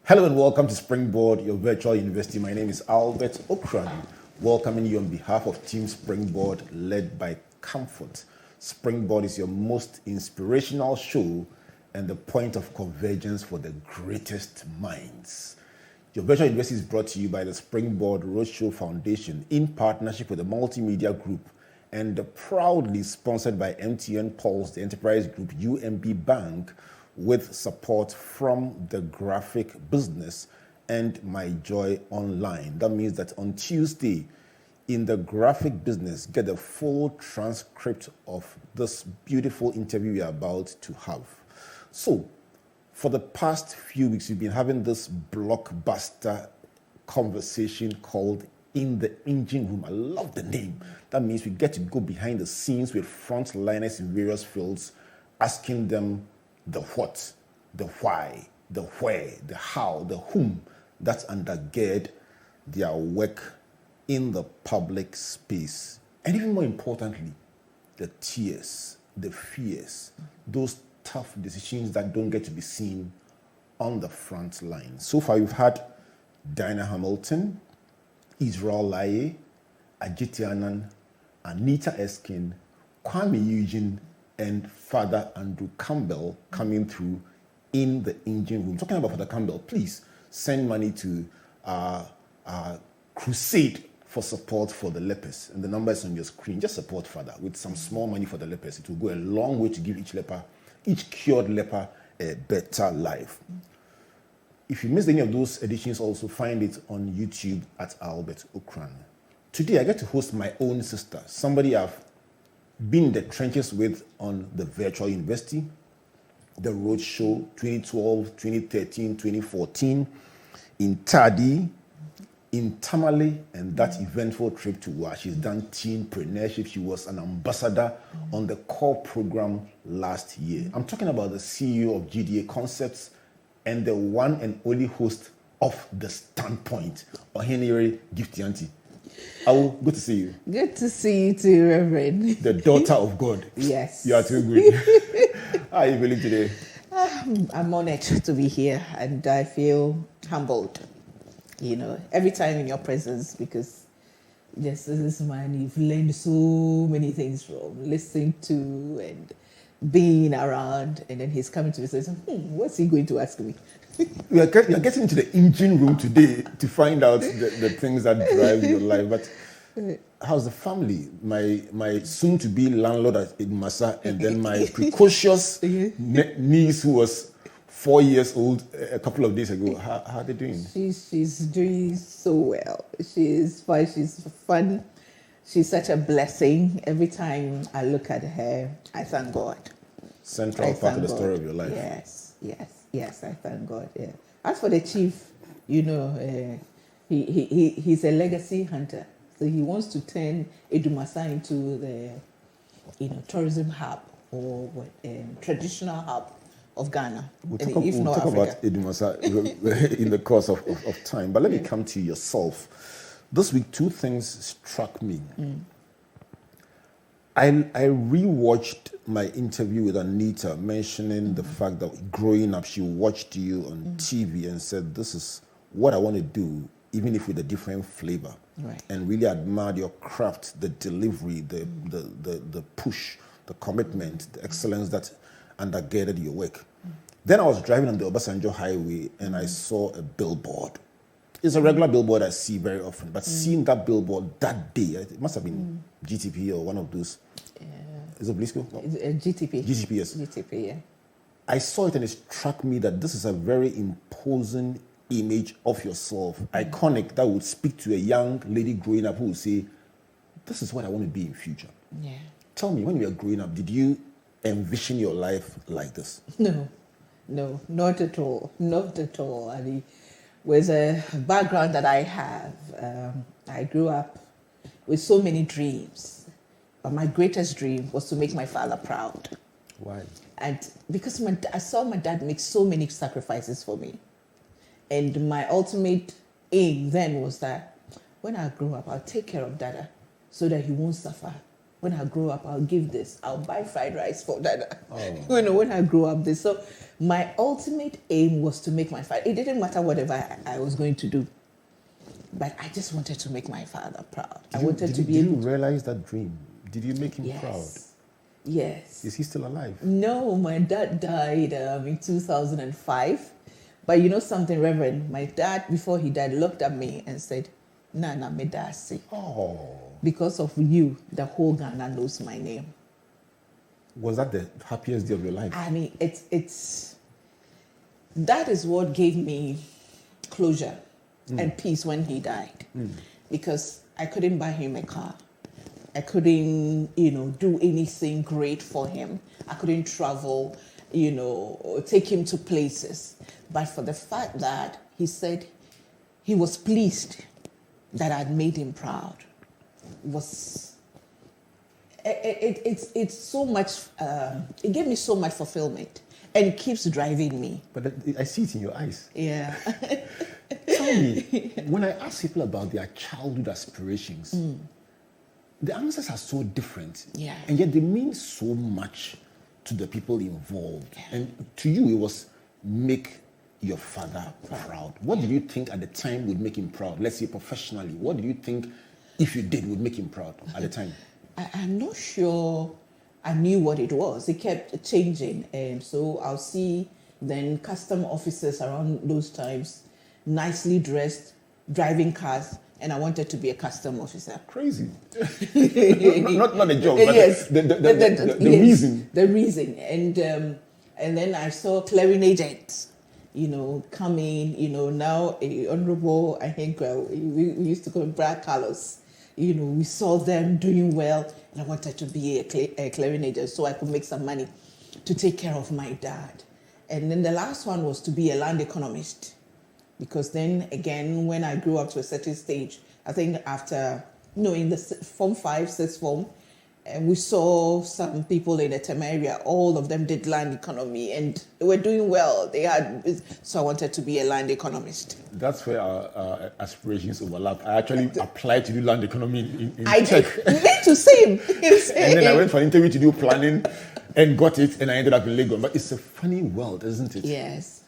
Hello and welcome to Springboard, your virtual university. My name is Albert Ocran, welcoming you on behalf of Team Springboard, led by Comfort. Springboard is your most inspirational show and the point of convergence for the greatest minds. Your virtual university is brought to you by the Springboard Roadshow Foundation in partnership with the Multimedia Group and proudly sponsored by MTN Pulse, the Enterprise Group, UMB Bank, with support from the graphic business and My Joy Online. That means that on Tuesday, in the graphic business, get the full transcript of this beautiful interview we are about to have. So, for the past few weeks, we've been having this blockbuster conversation called In the Engine Room. I love the name. That means we get to go behind the scenes with frontliners in various fields, asking them the what, the why, the where, the how, the whom that undergird their work in the public space. And even more importantly, the tears, the fears, those tough decisions that don't get to be seen on the front line. So far, we've had Diana Hamilton, Israel Laryea, Adjetey Anang, Anita Erskine, Kuami, Eugene, and Father Andrew Campbell coming through in the engine room. Talking about Father Campbell, please send money to Crusade for support for the lepers. And the number is on your screen. Just support Father with some small money for the lepers. It will go a long way to give each cured leper a better life. If you missed any of those editions, also find it on YouTube at Albert Ocran. Today, I get to host my own sister, somebody I've been in the trenches with on the virtual university, the Roadshow 2012, 2013, 2014, in Tadi, in Tamale, and that eventful trip to where she's done teenpreneurship. She was an ambassador on the core program last year. I'm talking about the CEO of GDA Concepts and the one and only host of The Standpoint, Oheneyere Gifty Anti. Good to see you. Good to see you too, Reverend. The daughter of God. Yes. You are too good. How are you feeling today? I'm honored to be here and I feel humbled, every time in your presence, because this man you've learned so many things from, listening to and being around, and then he's coming to me and says, what's he going to ask me? We are getting into the engine room today to find out the things that drive your life. But how's the family? My soon-to-be landlord at Idmasa, and then my precocious niece who was 4 years old a couple of days ago. How are they doing? She's doing so well. She's fine. She's fun. She's such a blessing. Every time I look at her, I thank God. Central part of the story of your life. Yes, I thank God. Yeah. As for the chief, he's a legacy hunter. So he wants to turn Edumasa into the tourism hub or traditional hub of Ghana. We'll talk about Edumasa in the course of time. But let me come to yourself. This week, two things struck me. I rewatched my interview with Anita, mentioning the fact that growing up, she watched you on TV and said, this is what I want to do, even if with a different flavor. Right. And really admired your craft, the delivery, the push, the commitment, the excellence that undergirded your work. Then I was driving on the Obasanjo Highway and I saw a billboard. It's a regular billboard I see very often, but seeing that billboard that day, it must have been GTP or one of those. Is it Blisco? No. GTP. GTP, yes. GTP, yeah. I saw it and it struck me that this is a very imposing image of yourself, iconic, that would speak to a young lady growing up who would say, this is what I want to be in future. Yeah. Tell me, when you were growing up, did you envision your life like this? No, not at all. Not at all. I mean, with a background that I have, I grew up with so many dreams. But my greatest dream was to make my father proud. Why? And because I saw my dad make so many sacrifices for me. And my ultimate aim then was that when I grow up, I'll take care of Dada so that he won't suffer when I grow up, I'll give this. I'll buy fried rice for that. Oh. When I grow up, this. So my ultimate aim was to make my father. It didn't matter whatever I was going to do, but I just wanted to make my father proud. Did you realize that dream? Did you make him proud? Yes. Is he still alive? No, my dad died in 2005. But you know something, Reverend? My dad, before he died, looked at me and said, Nana Medasi. Oh. Because of you, the whole Ghana knows my name. Was that the happiest day of your life? I mean, that is what gave me closure and peace when he died. Because I couldn't buy him a car. I couldn't, do anything great for him. I couldn't travel, or take him to places. But for the fact that he said he was pleased that I'd made him proud, it's so much, it gave me so much fulfillment and keeps driving me. But I see it in your eyes. Yeah. Tell me, when I ask people about their childhood aspirations, the answers are so different. Yeah. And yet they mean so much to the people involved. Yeah. And to you, it was make your father proud. What did you think at the time would make him proud? Let's say professionally. What did you think, if you did, would make him proud at the time? I'm not sure I knew what it was. It kept changing. And so I'll see then custom officers around those times, nicely dressed, driving cars, and I wanted to be a custom officer. Crazy. not a joke, but yes. the reason. The reason. And then I saw clearing agents, come in, now a honorable, I think we used to call him Brad Carlos. We saw them doing well, and I wanted to be a clearing agent so I could make some money to take care of my dad. And then the last one was to be a land economist. Because then again, when I grew up to a certain stage, I think after, in the Form 5, 6th form, we saw some people in the Tem area, all of them did land economy and they were doing well. So I wanted to be a land economist. That's where our aspirations overlap. I actually applied to do land economy in tech. Me to same. And then I went for an interview to do planning and got it, and I ended up in Lagos. But it's a funny world, isn't it? Yes.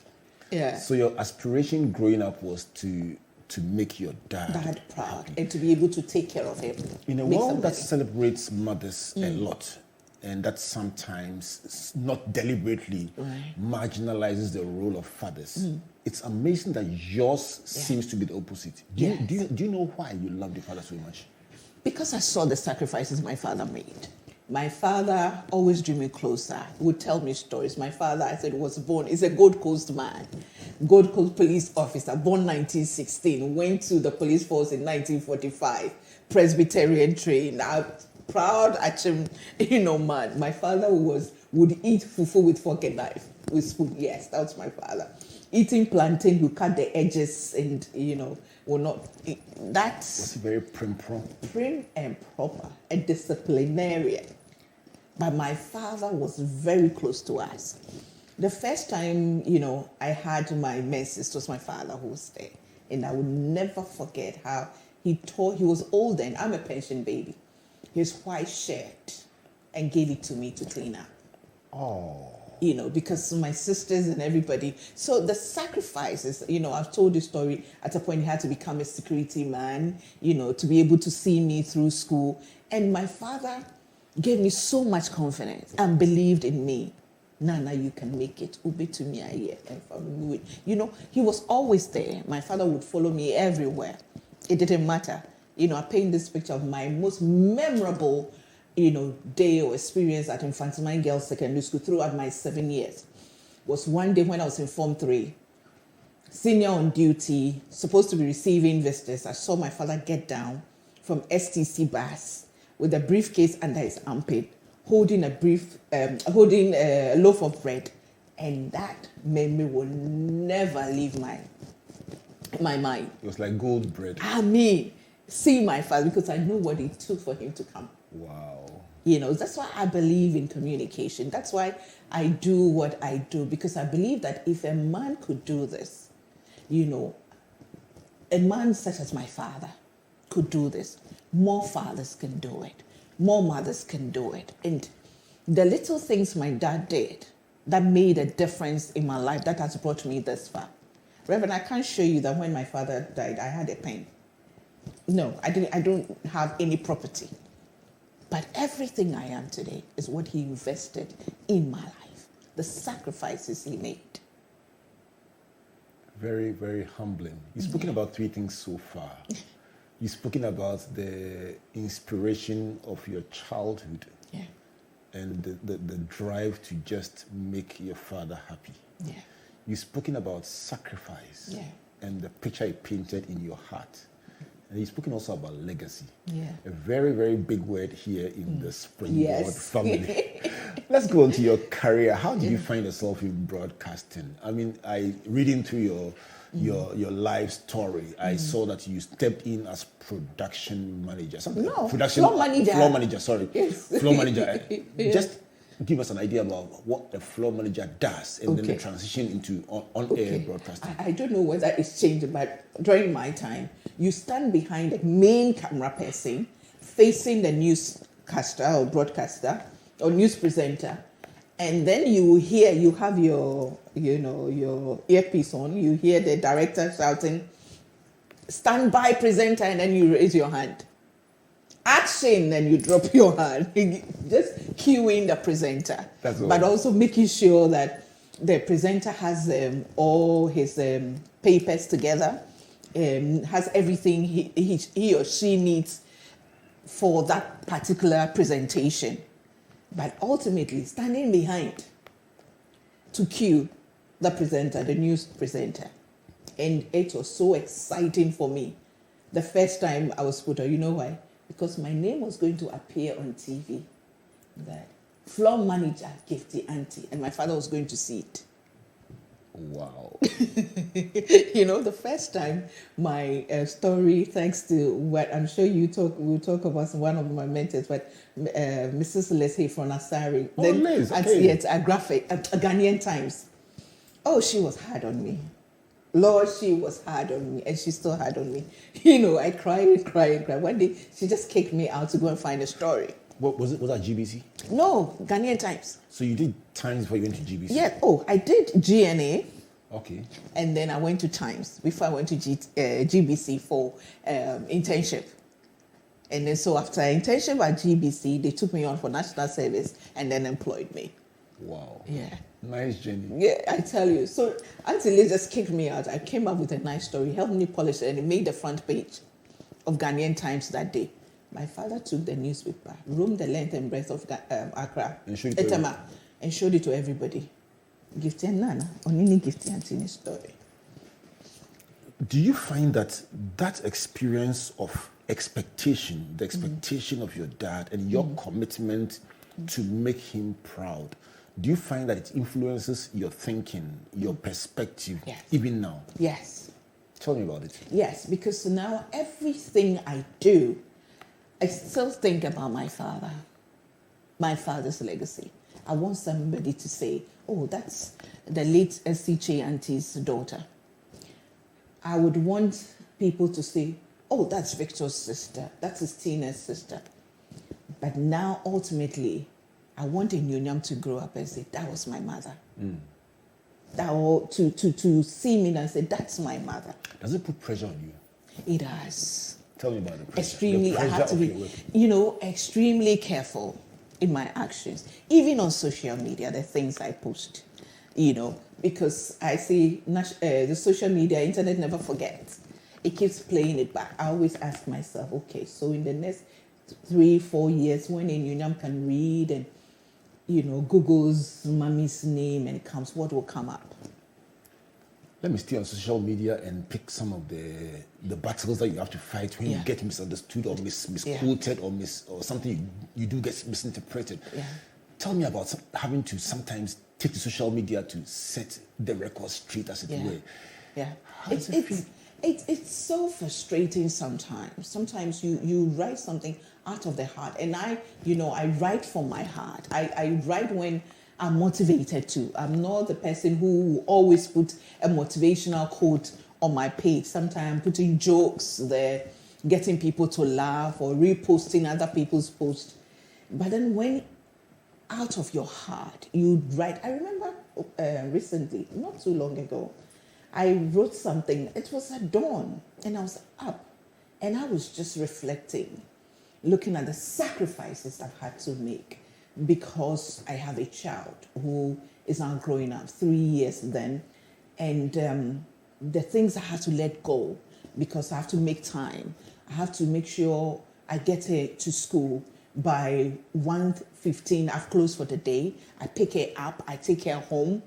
Yeah. So your aspiration growing up was to make your dad proud and to be able to take care of him. In a world that celebrates mothers a lot, and that sometimes not deliberately marginalizes the role of fathers, it's amazing that yours seems to be the opposite. Do you know why you love your father so much? Because I saw the sacrifices my father made. My father always drew me closer, would tell me stories. My father, I said, was born, he's a Gold Coast man, Gold Coast police officer, born 1916, went to the police force in 1945, Presbyterian trained, proud man. My father would eat fufu with fork and knife, with spoon. Yes, that's my father. Eating plantain, you cut the edges and, will not. Was he very prim and proper, a disciplinarian. But my father was very close to us. The first time, I had my menses, it was my father who was there. And I would never forget how he was old then. I'm a pension baby. His white shirt and gave it to me to clean up. Oh. Because my sisters and everybody. So the sacrifices, I've told this story. At a point, he had to become a security man, to be able to see me through school. And my father gave me so much confidence and believed in me. Nana, you can make it. Ube to me, he was always there. My father would follow me everywhere. It didn't matter. I paint this picture of my most memorable day or experience at Infantine Girls Secondary School throughout my 7 years was one day when I was in Form 3, senior on duty, supposed to be receiving visitors. I saw my father get down from STC bus with a briefcase under his armpit, holding a loaf of bread, and that memory will never leave my mind. It was like gold bread. See my father, because I know what it took for him to come. Wow. That's why I believe in communication. That's why I do what I do, because I believe that if a man could do this, a man such as my father could do this, more fathers can do it. more mothers can do it. And the little things my dad did that made a difference in my life, that has brought me this far. Reverend, I can't show you that when my father died, I had a pen. No, I don't have any property. But everything I am today is what he invested in my life, the sacrifices he made. Very, very humbling. You've spoken about three things so far. You've spoken about the inspiration of your childhood, Yeah. and the drive to just make your father happy. Yeah. You've spoken about sacrifice, Yeah. and the picture it painted in your heart. And you've spoken also about legacy. Yeah. A very, very big word here in the Springboard Yes. family. Let's go on to your career. How did you find yourself in broadcasting? I mean, reading through your life story, I saw that you stepped in as production manager. No, production floor manager. Floor manager, sorry. Yes. Floor manager. Yeah. Just give us an idea about what a floor manager does, and then the Okay. transition into on-air broadcasting. I don't know whether it's changed, but during my time, you stand behind the main camera person, facing the newscaster or broadcaster or news presenter, and then you have your earpiece on. You hear the director shouting, "Stand by, presenter," and then you raise your hand. Action, then you drop your hand. Just cueing the presenter, but also making sure that the presenter has all his papers together, has everything he or she needs for that particular presentation. But ultimately, standing behind to cue the presenter, the news presenter. And it was so exciting for me. The first time I was put on, you know why? Because my name was going to appear on TV. That floor manager, Gifty Anti, and my father was going to see it. Wow. The first time my story, thanks to what I'm sure we'll talk about one of my mentors, but Mrs. Leslie from Asari. Liz, okay. Yes, a graphic, a Ghanaian Times. Oh, she was hard on me. Lord, she was hard on me, and she's still hard on me. I cried. One day, she just kicked me out to go and find a story. What was it? Was that GBC? No, Ghanaian Times. So you did Times before you went to GBC? Yeah. Oh, I did GNA. Okay. And then I went to Times before I went to GBC for internship. And then so after internship at GBC, they took me on for national service and then employed me. Wow. Yeah. Nice journey. Yeah, I tell you. So Auntie Liz just kicked me out. I came up with a nice story, helped me polish it, and it made the front page of Ghanaian Times that day. My father took the newspaper, roamed the length and breadth of Accra, Etama, and showed it to everybody. Gifty Anang, Onini Gifty Anti story. Do you find that experience of expectation, the expectation of your dad and your commitment to make him proud, do you find that it influences your thinking, your perspective, even now? Yes. Tell me about it. Yes, because now everything I do, I still think about my father, my father's legacy. I want somebody to say, oh, that's the late Adjetey Anang's daughter. I would want people to say, oh, that's Victor's sister, that's Tina's sister. But now, ultimately, I want a Nyonyam to grow up and say, that was my mother. That to see me and say, that's my mother. Does it put pressure on you? It does. Tell me about the pressure. Extremely, I have to be, extremely careful in my actions. Even on social media, the things I post, because I see the social media, internet never forgets. It keeps playing it back. I always ask myself, okay, so in the next 3-4 years, when a Nyonyam can read and, Google's mommy's name and it comes, what will come up? Let me stay on social media and pick some of the battles that you have to fight when you get misunderstood or misquoted or something you do get misinterpreted. Yeah. Tell me about having to sometimes take to social media to set the record straight, as it were. Yeah. It's so frustrating sometimes. Sometimes you write something out of the heart. And I write from my heart. I write when I'm motivated to. I'm not the person who always put a motivational quote on my page. Sometimes I'm putting jokes there, getting people to laugh or reposting other people's posts. But then when out of your heart you write, I remember recently, not too long ago, I wrote something. It was at dawn and I was up and I was just reflecting, looking at the sacrifices I've had to make because I have a child who is now growing up, 3 years then, and the things I have to let go because I have to make time. I have to make sure I get her to school by 1:15. I've closed for the day. I pick her up. I take her home.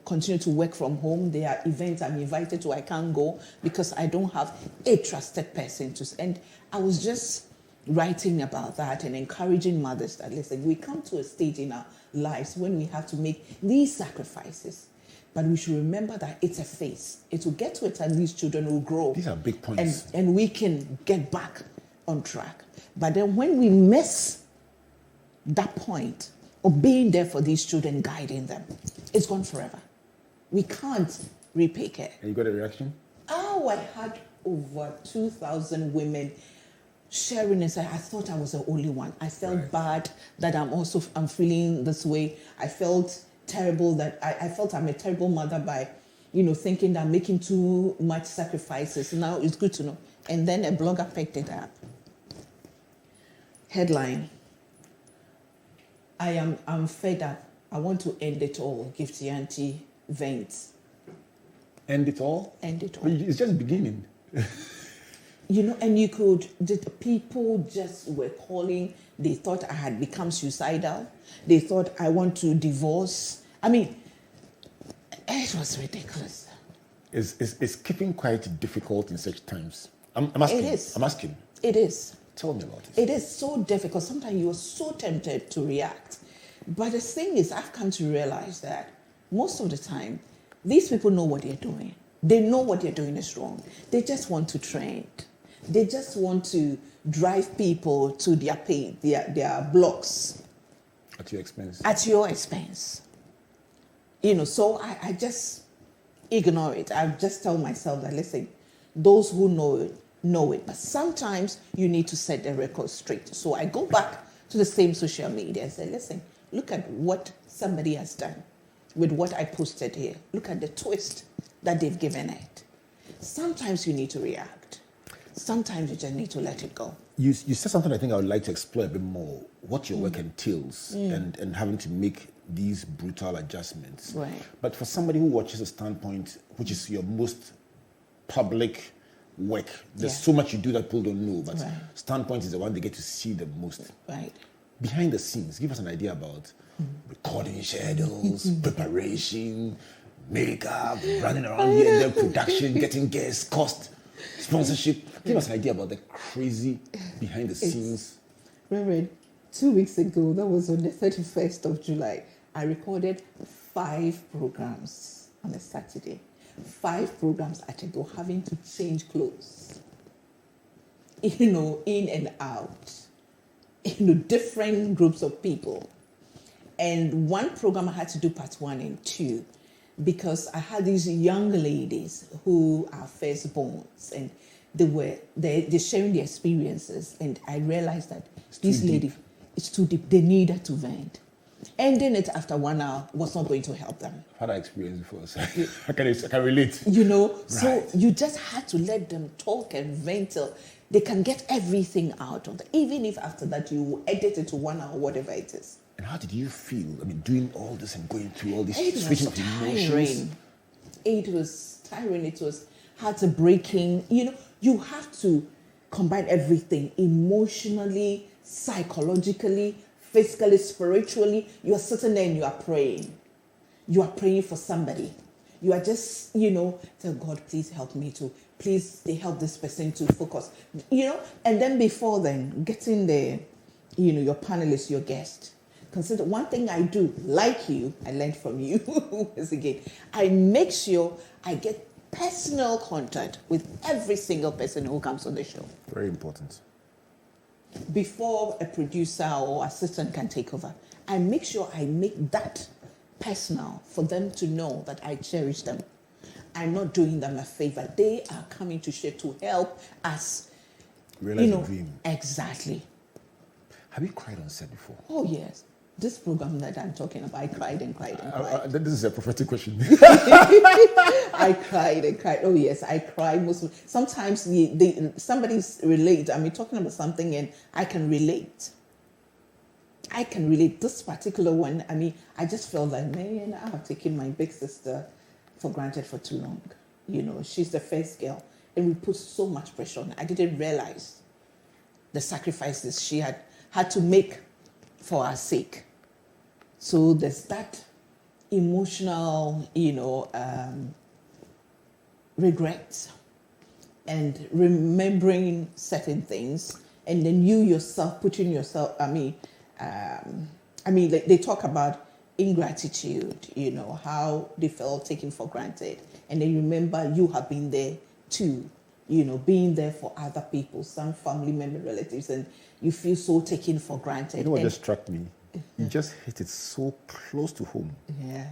Continue to work from home. There are events I'm invited to. I can't go because I don't have a trusted person to. And I was just writing about that and encouraging mothers that, listen, we come to a stage in our lives when we have to make these sacrifices. But we should remember that it's a phase. It will get to a time these children will grow. These are big points. And we can get back on track. But then when we miss that point of being there for these children, guiding them, it's gone forever. We can't repay care. And you got a reaction? Oh, I had over 2,000 women sharing and saying, I thought I was the only one. I felt bad that I'm feeling this way. I felt terrible that I felt I'm a terrible mother by, thinking that I'm making too much sacrifices. Now it's good to know. And then a blogger picked it up. Headline: I'm fed up. I want to end it all. Gifty Anti vents. End it all? End it all. It's just beginning. And the people just were calling. They thought I had become suicidal. They thought I want to divorce. I mean, it was ridiculous. It's keeping quite difficult in such times. I'm asking. It is. I'm asking. It is. Tell me about it. It is so difficult. Sometimes you're so tempted to react. But the thing is, I've come to realize that most of the time, these people know what they're doing. They know what they're doing is wrong. They just want to trend. They just want to drive people to their blocks. At your expense. At your expense. So I just ignore it. I just tell myself that, listen, those who know it. But sometimes you need to set the record straight. So I go back to the same social media and say, listen, look at what somebody has done with what I posted here. Look at the twist that they've given it. Sometimes you need to react. Sometimes you just need to let it go. You said something I think I would like to explore a bit more, what your work entails and having to make these brutal adjustments. Right. But for somebody who watches a standpoint, which is your most public work, there's so much you do that people don't know, but standpoint is the one they get to see the most. Right. Behind the scenes, give us an idea about recording schedules, preparation, makeup, running around here and there, production, getting guests, cost, sponsorship. Give us an idea about the crazy behind the scenes. Reverend, 2 weeks ago, that was on the 31st of July, I recorded 5 programs on a Saturday. 5 programs at a go, having to change clothes. In and out. Different groups of people. And one program I had to do part 1 and 2 because I had these young ladies who are firstborns and they're sharing their experiences, and I realized that these ladies, it's too deep. They needed to vent. Ending it after 1 hour was not going to help them. I've had that experience before, so I can relate. So you just had to let them talk and vent till they can get everything out of them, even if after that you edit it to 1 hour, whatever it is. And how did you feel? I mean, doing all this and going through all this, It was tiring. It was tiring. It was heartbreaking. You have to combine everything emotionally, psychologically, physically, spiritually. You are sitting there and you are praying. You are praying for somebody. You are just, tell God, please help me to, please help this person to focus. And then before then, getting your panelists, your guest. Consider one thing I do, like you, I learned from you, once again, I make sure I get personal contact with every single person who comes on the show. Very important. Before a producer or assistant can take over, I make sure I make that personal for them to know that I cherish them. I'm not doing them a favor. They are coming to share to help us realize the dream. Exactly. Have you cried on set before? Oh, yes. This program that I'm talking about, I cried and cried and cried. This is a prophetic question. I cried and cried. Oh, yes, I cry sometimes somebody's relate. I mean, talking about something and I can relate. I can relate. This particular one, I mean, I just felt like, man, I have taken my big sister for granted for too long. You know, she's the first girl. And we put so much pressure on her. I didn't realize the sacrifices she had to make for our sake. So there's that emotional, regret and remembering certain things, and then you yourself putting yourself. Like they talk about ingratitude. How they felt taken for granted, and then remember you have been there too. Being there for other people, some family member, relatives, and you feel so taken for granted. You know what just struck me? You just hit it so close to home. Yeah.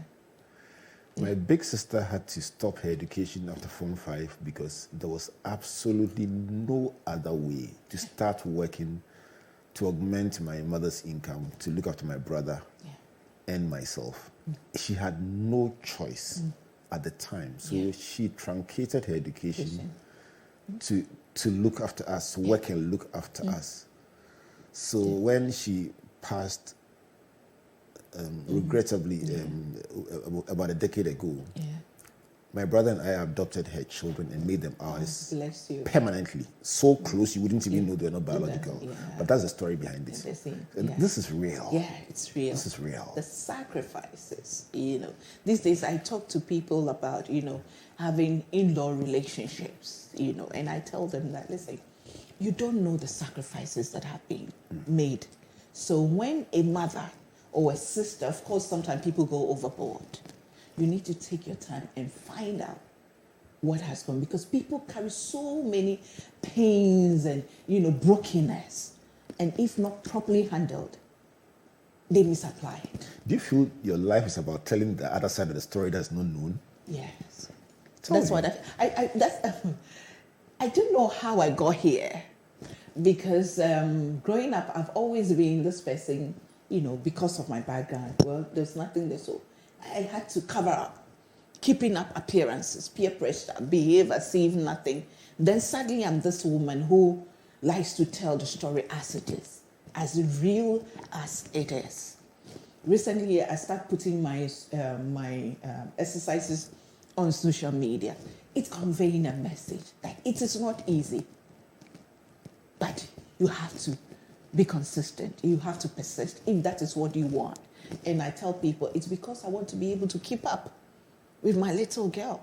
My big sister had to stop her education after Form 5 because there was absolutely no other way to start working to augment my mother's income, to look after my brother and myself. She had no choice at the time. So she truncated her education to look after us, work and look after us. So when she passed, regrettably, about a decade ago, my brother and I adopted her children and made them ours permanently. So close you wouldn't even know they're not biological. But that's the story behind it. This is real. Yeah, it's real. This is real. The sacrifices, These days I talk to people about, having in-law relationships, and I tell them that, listen, you don't know the sacrifices that have been made. So when a mother or a sister, of course, sometimes people go overboard. You need to take your time and find out what has gone, because people carry so many pains and, brokenness. And if not properly handled, they misapply it. Do you feel your life is about telling the other side of the story that's not known? Yes. That's what I don't know how I got here, because growing up, I've always been this person, because of my background. Well, there's nothing there, so I had to cover up, keeping up appearances, peer pressure, behave as if nothing. Then suddenly I'm this woman who likes to tell the story as it is, as real as it is. Recently, I started putting my exercises on social media. It's conveying a message that it is not easy, but you have to be consistent. You have to persist if that is what you want. And I tell people, it's because I want to be able to keep up with my little girl.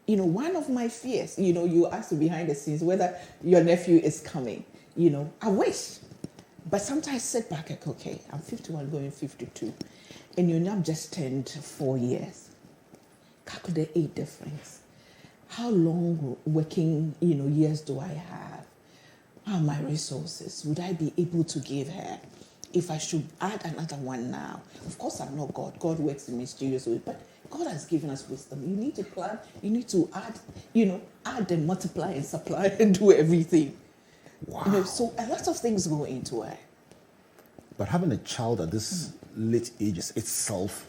One of my fears, you ask behind the scenes whether your nephew is coming. I wish. But sometimes I sit back and okay, I'm 51 going 52. And I've just turned 4 years. Calculate the age difference. How long working, years do I have? How are my resources? Would I be able to give her? If I should add another one now, of course I'm not God. God works in mysterious ways, but God has given us wisdom. You need to plan. You need to add, add and multiply and supply and do everything. Wow. So a lot of things go into it. But having a child at this late age is itself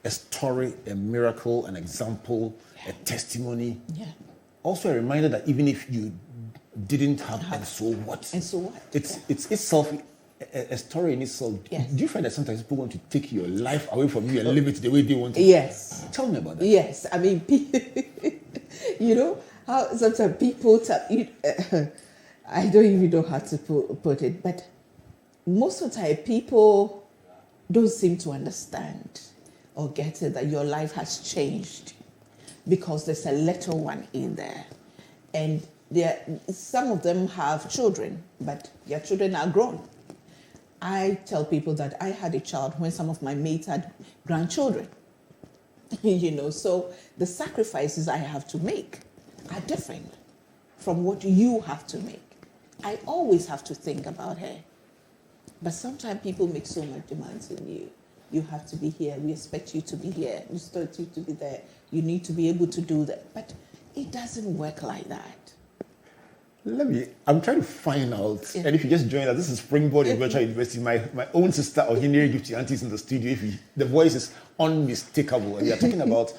a story, a miracle, an example, a testimony. Yeah. Also a reminder that even if you didn't have, and so what? And so what? It's itself a story in itself. Yes. Do you find that sometimes people want to take your life away from you and live it the way they want to? Yes. Tell me about that. Yes. I mean, how sometimes people tell you, I don't even know how to put it, but most of the time people don't seem to understand or get it that your life has changed because there's a little one in there. And some of them have children, but their children are grown. I tell people that I had a child when some of my mates had grandchildren. So the sacrifices I have to make are different from what you have to make. I always have to think about her. But sometimes people make so much demands on you. You have to be here. We expect you to be here. We expect you to be there. You need to be able to do that. But it doesn't work like that. I'm trying to find out, and if you just join us, this is Springboard in Virtual University. My own sister, Oheneyere Gifty Anti, is in the studio. The voice is unmistakable. And we are talking about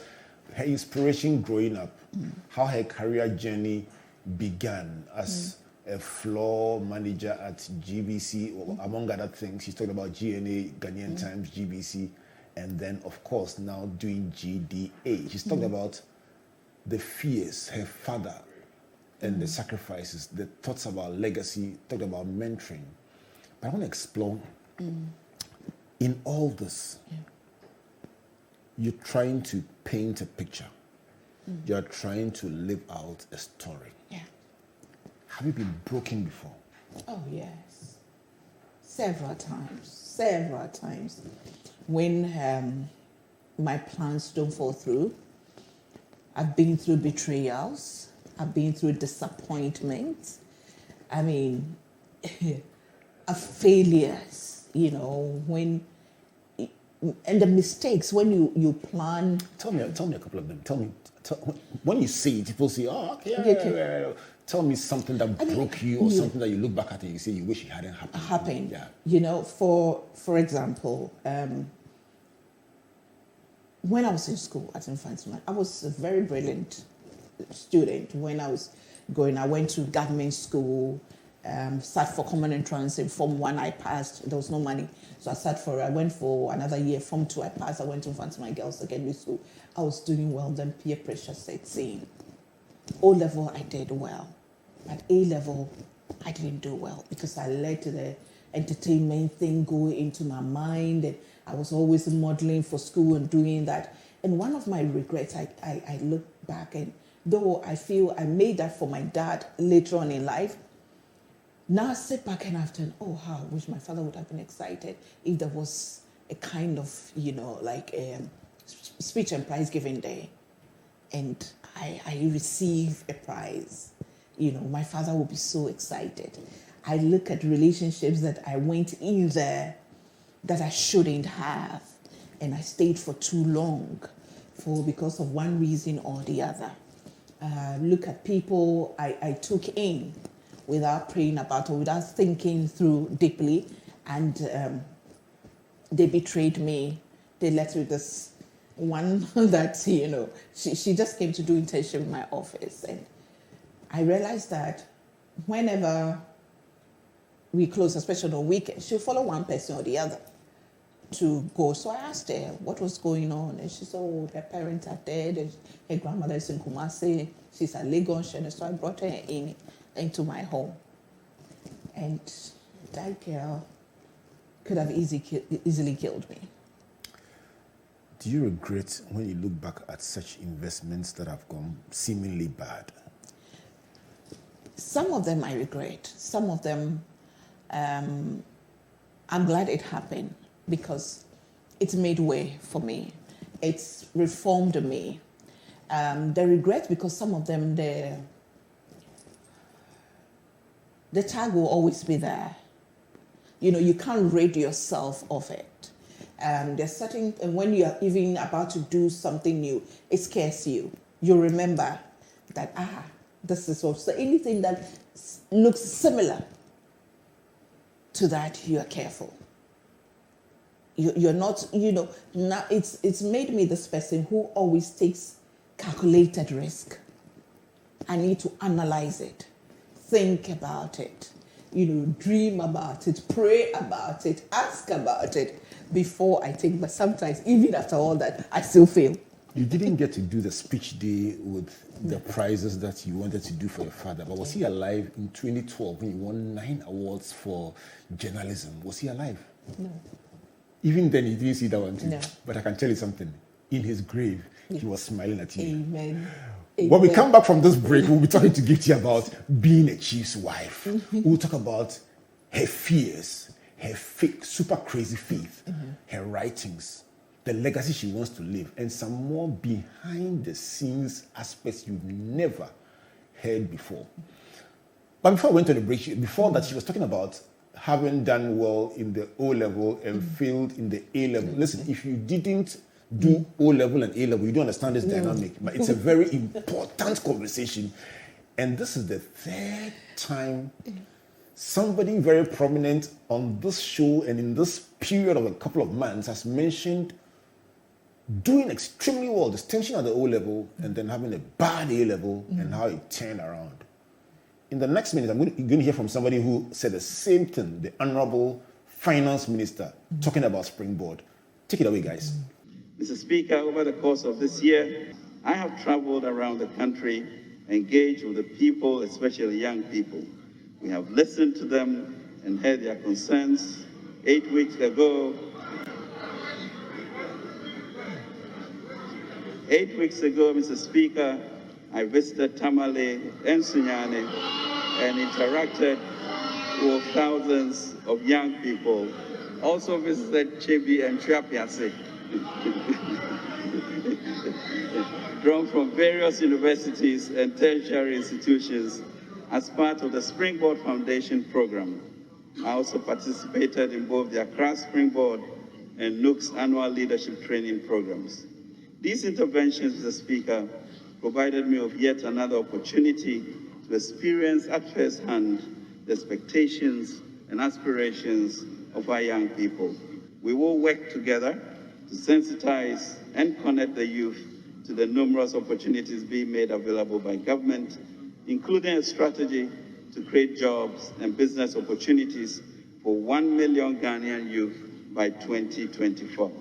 her inspiration growing up, how her career journey began as a floor manager at GBC, or among other things. She's talking about GNA, Ghanaian Times, GBC, and then, of course, now doing GDA. She's talking about the fears her father and the sacrifices, the thoughts about legacy, talked about mentoring. But I want to explore in all this, you're trying to paint a picture. You're trying to live out a story. Yeah. Have you been broken before? Oh, yes. Several times. When my plans don't fall through, I've been through betrayals. I've been through disappointment. I mean, failures, and the mistakes when you plan. Tell me a couple of them. When you say it, people say, oh, okay. Tell me something that broke you, or something that you look back at and you say you wish it hadn't happened. Yeah. For example, when I was in school at Infantry, I was a very brilliant student. When I was I went to government school, sat for common entrance. In Form 1 I passed. There was no money, so I went for another year. Form 2 I passed. I went to Infantry Girls Secondary School. I was doing well. Then peer pressure sets in. O level I did well, but A level I didn't do well because I let the entertainment thing go into my mind, and I was always modeling for school and doing that. And one of my regrets, I look back, and though I feel I made that for my dad later on in life, now I sit back and I've done, how I wish my father would have been excited if there was a kind of, like a speech and prize giving day, and I receive a prize. My father would be so excited. I look at relationships that I went in there that I shouldn't have, and I stayed for too long because of one reason or the other. Look at people I took in without praying about or without thinking through deeply, and they betrayed me. They left with this one that, she just came to do internship in my office, and I realized that whenever we close, especially on weekends, she'll follow one person or the other to go. So I asked her what was going on, and she said, her parents are dead, and her grandmother is in Kumasi, she's at Lagos, and so I brought her into my home. And that girl could have easily killed me. Do you regret when you look back at such investments that have gone seemingly bad? Some of them I regret. Some of them, I'm glad it happened because it's made way for me. It's reformed me. The regret because some of them, the tag will always be there. You can't rid yourself of it. There's certain, and when you are even about to do something new, it scares you. You remember that, this is what, so anything that looks similar to that, you are careful. You're not, now it's made me this person who always takes calculated risk. I need to analyze it, think about it, dream about it, pray about it, ask about it before I take. But sometimes, even after all that, I still fail. You didn't get to do the speech day with the prizes that you wanted to do for your father, but was he alive in 2012 when you won 9 awards for journalism? Was he alive? No. Even then, you didn't see that one too. No. But I can tell you something. In his grave, he was smiling at you. Amen. When we come back from this break, we'll be talking to Gifty about being a chief's wife. We'll talk about her fears, her fake, super crazy faith, her writings, the legacy she wants to leave, and some more behind the scenes aspects you've never heard before. But before I went to the break, before that, she was talking about having done well in the O level and failed in the A level. Listen, if you didn't do O level and A level, you don't understand this dynamic. But it's a very important conversation. And this is the third time somebody very prominent on this show and in this period of a couple of months has mentioned doing extremely well, distinction at the O level, and then having a bad A level and how it turned around. In the next minute, you're going to hear from somebody who said the same thing, the Honorable Finance Minister, talking about Springboard. Take it away, guys. Mr. Speaker, over the course of this year, I have traveled around the country, engaged with the people, especially young people. We have listened to them and heard their concerns. 8 weeks ago, Mr. Speaker, I visited Tamale and Sunyani and interacted with thousands of young people. Also visited Chebi and Triapiase, drawn from various universities and tertiary institutions as part of the Springboard Foundation program. I also participated in both the Accra Springboard and NUC's annual leadership training programs. These interventions, Mr. Speaker, provided me with yet another opportunity to experience at first hand the expectations and aspirations of our young people. We will work together to sensitize and connect the youth to the numerous opportunities being made available by government, including a strategy to create jobs and business opportunities for 1 million Ghanaian youth by 2024.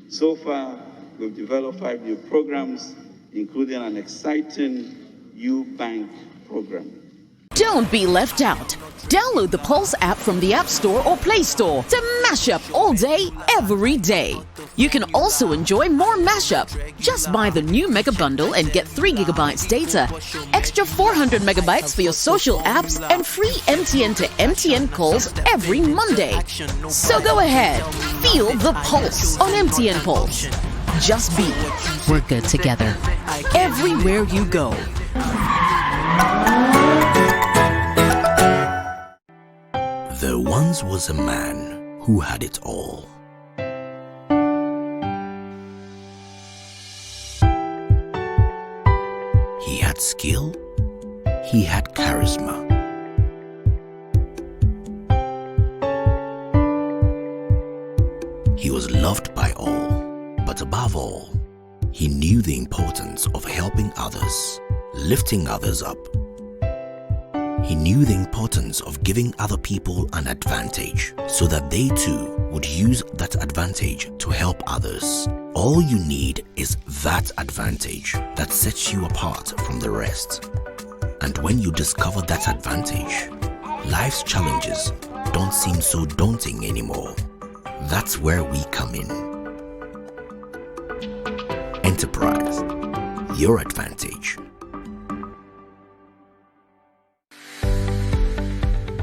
So far, we've developed 5 new programs, including an exciting U-Bank program. Don't be left out. Download the Pulse app from the App Store or Play Store to mash up all day, every day. You can also enjoy more mashup. Just buy the new Mega Bundle and get 3 gigabytes data, extra 400 megabytes for your social apps, and free MTN to MTN calls every Monday. So go ahead, feel the pulse on MTN Pulse. Just be. We're good together. Everywhere you go. There once was a man who had it all. He had skill, he had charisma. He was loved by all, but above all, he knew the importance of helping others, lifting others up. He knew the importance of giving other people an advantage so that they too would use that advantage to help others. All you need is that advantage that sets you apart from the rest. And when you discover that advantage, life's challenges don't seem so daunting anymore. That's where we come in. Enterprise, your advantage.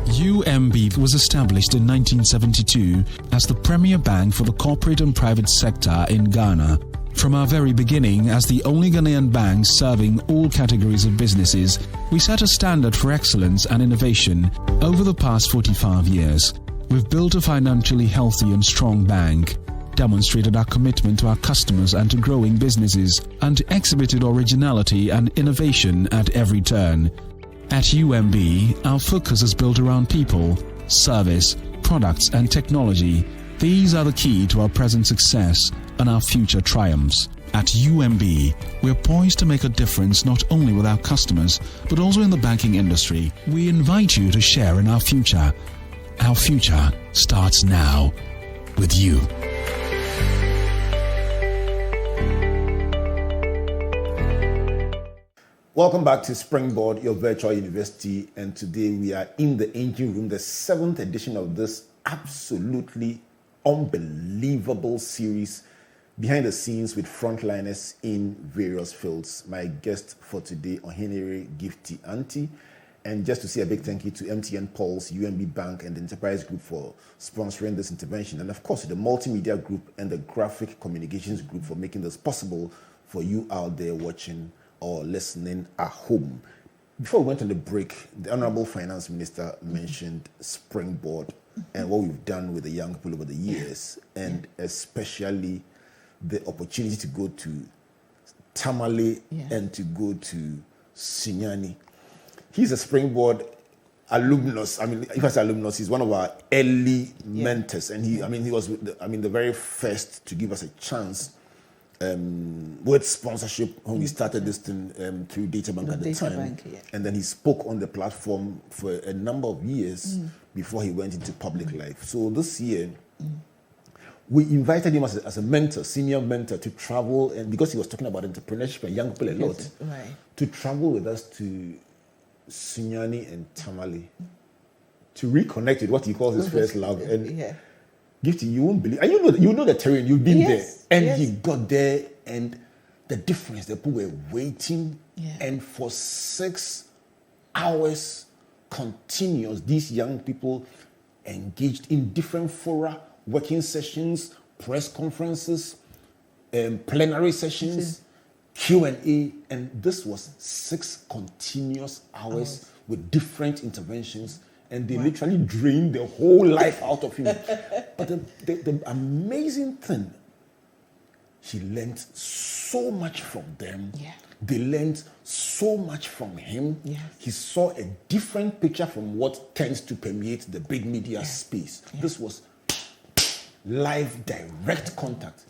UMB was established in 1972 as the premier bank for the corporate and private sector in Ghana. From our very beginning, as the only Ghanaian bank serving all categories of businesses, we set a standard for excellence and innovation. Over the past 45 years, we've built a financially healthy and strong bank, demonstrated our commitment to our customers and to growing businesses, and exhibited originality and innovation at every turn. At UMB, our focus is built around people, service, products and technology. These are the key to our present success and our future triumphs. At UMB, we're poised to make a difference not only with our customers, but also in the banking industry. We invite you to share in our future. Our future starts now with you. Welcome back to Springboard, your virtual university, and today we are in the engine room, the 7th edition of this absolutely unbelievable series, behind the scenes with frontliners in various fields. My guest for today, Oheneyere Gifty Anti, and just to say a big thank you to MTN Pulse, UMB Bank, and the Enterprise Group for sponsoring this intervention, and of course the Multimedia Group and the Graphic Communications Group for making this possible for you out there watching or listening at home. Before we went on the break, the Honorable Finance Minister mentioned Springboard and what we've done with the young people over the years, and especially the opportunity to go to Tamale and to go to Sunyani. He's a Springboard alumnus. I mean, if I say alumnus, he's one of our early mentors, and he was the very first to give us a chance with sponsorship when we started this thing through DataBank at the time. And then he spoke on the platform for a number of years before he went into public life. So this year, we invited him as a mentor, senior mentor, to travel, and because he was talking about entrepreneurship and young people a lot, to travel with us to Sunyani and Tamale to reconnect with what he calls his first love. And Gifty, you won't believe, and you know the terrain, you've been there, and he got there, and the difference, the people were waiting, and for 6 hours continuous, these young people engaged in different fora, working sessions, press conferences, plenary sessions, Q&A, and this was 6 continuous hours with different interventions, and they literally drained the whole life out of him. But the amazing thing, he learned so much from them. They learned so much from him. He saw a different picture from what tends to permeate the big media space. This was live, direct contact.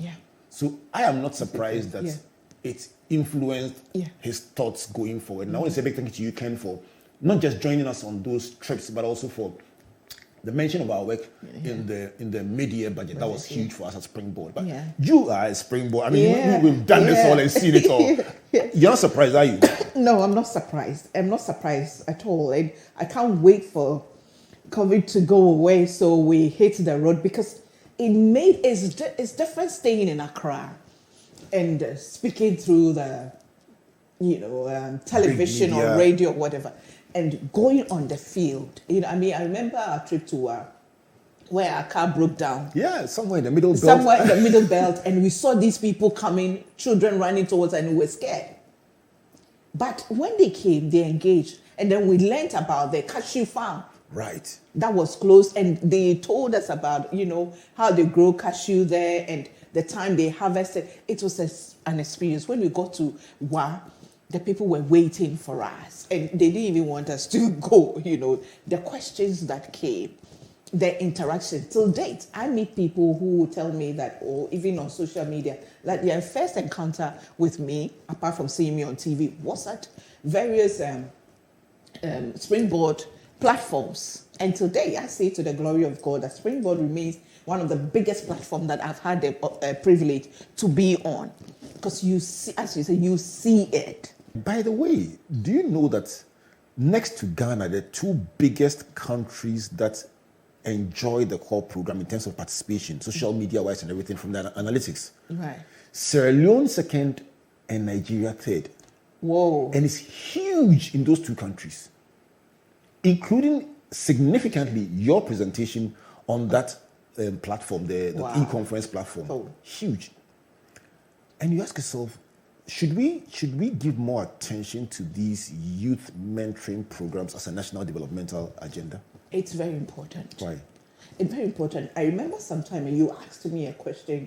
So I am not surprised that it influenced his thoughts going forward. And I want to say a big thank you to you, Ken, for not just joining us on those trips, but also for the mention of our work in the mid-year budget. That was huge for us at Springboard. But you are a Springboard. I mean, we've done this all and seen it all. You're not surprised, are you? No, I'm not surprised. I'm not surprised at all. And I can't wait for COVID to go away so we hit the road, because it's different staying in Accra and speaking through the television or radio or whatever, and going on the field. I remember our trip to where our car broke down. Yeah, somewhere in the middle belt. Somewhere in the middle belt, and we saw these people coming, children running towards us, and we were scared. But when they came, they engaged, and then we learned about the cashew farm. Right. That was closed, and they told us about, how they grow cashew there and the time they harvested. It was an experience. When we got to Wa, the people were waiting for us, and they didn't even want us to go. The questions that came, the interaction. Till date, I meet people who will tell me that, or even on social media, that their first encounter with me, apart from seeing me on TV, was at various Springboard platforms. And today, I say to the glory of God that Springboard remains one of the biggest platforms that I've had the privilege to be on. Because you see, as you say, you see it. By the way, do you know that next to Ghana, the 2 biggest countries that enjoy the core program in terms of participation, social media-wise and everything from the analytics? Right. Sierra Leone second and Nigeria third. Whoa. And it's huge in those 2 countries, including significantly your presentation on that platform, the e-conference platform. Huge. And you ask yourself, should we give more attention to these youth mentoring programs as a national developmental agenda? It's very important. Why? It's very important. I remember sometime you asked me a question,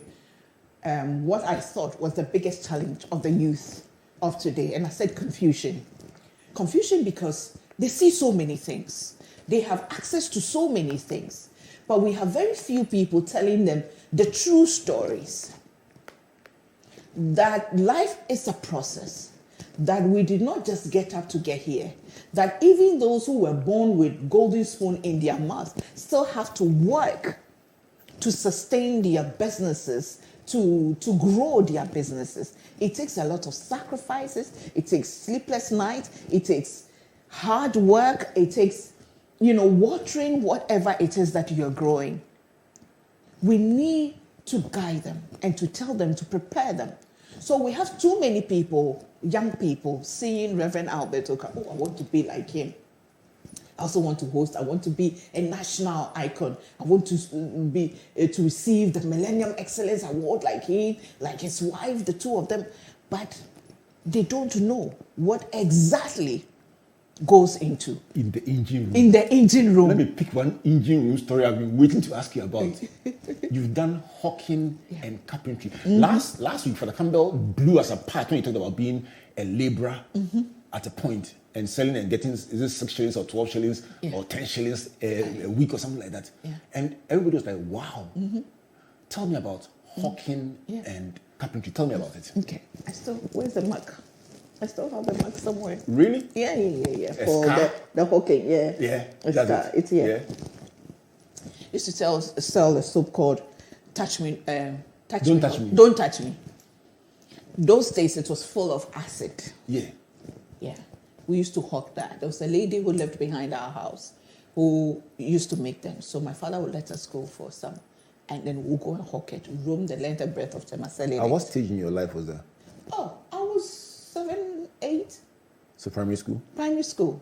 what I thought was the biggest challenge of the youth of today. And I said confusion. Confusion because they see so many things. They have access to so many things. But we have very few people telling them the true stories. That life is a process. That we did not just get up to get here. That even those who were born with golden spoon in their mouth still have to work to sustain their businesses, to grow their businesses. It takes a lot of sacrifices. It takes sleepless nights. It takes hard work. It takes, watering whatever it is that you're growing. We need to guide them and to tell them, to prepare them. So we have too many people, young people, seeing Reverend Albert Ocran. Oh, I want to be like him. I also want to host. I want to be a national icon. I want to to receive the Millennium Excellence Award like him, like his wife, the 2 of them. But they don't know what exactly goes into in the engine room. In the engine room. Let me pick one engine room story I've been waiting to ask you about. You've done hawking and carpentry. Last week, Father Campbell blew us apart when you talked about being a laborer at a point and selling and getting, is it 6 shillings or 12 shillings or 10 shillings a week or something like that. Yeah. And everybody was like, wow. Tell me about hawking and carpentry. Tell me about it. Okay. Where's the mug? I still have the mug somewhere. Really? Yeah. A For scar? the hawking, yeah. Yeah. A that's scar. It's here. Yeah. Used to sell a soap called Touch Me. Don't Touch Me. Don't Touch Me. Those days it was full of acid. Yeah. Yeah. We used to hawk that. There was a lady who lived behind our house who used to make them. So my father would let us go for some. And then we'll go and hawk it, roam the length and breadth of Temaseli. At what stage in your life was that? Oh, I was 7, 8. So primary school? Primary school.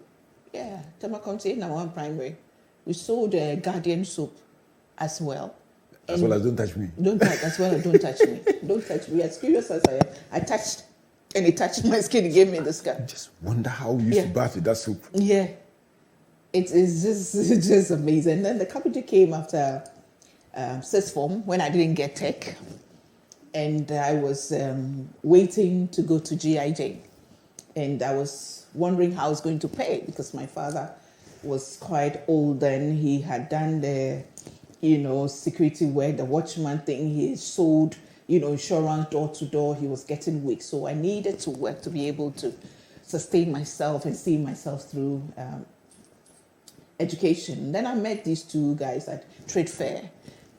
Yeah. Temakonti, number 1 primary. We sold Guardian soap as well. As well as Don't Touch Me. Don't touch, as well as Don't Touch Me. Don't touch me. As curious as I am, I touched, and it touched my skin. It gave me the scar. Just wonder how you used to bath with that soap. Yeah. It is it's just amazing. And then the carpentry came after 6th form when I didn't get tech. And I was waiting to go to GIJ. And I was wondering how I was going to pay because my father was quite old then. He had done the, security work, the watchman thing. He sold, insurance door to door. He was getting weak. So I needed to work to be able to sustain myself and see myself through education. Then I met these 2 guys at Trade Fair.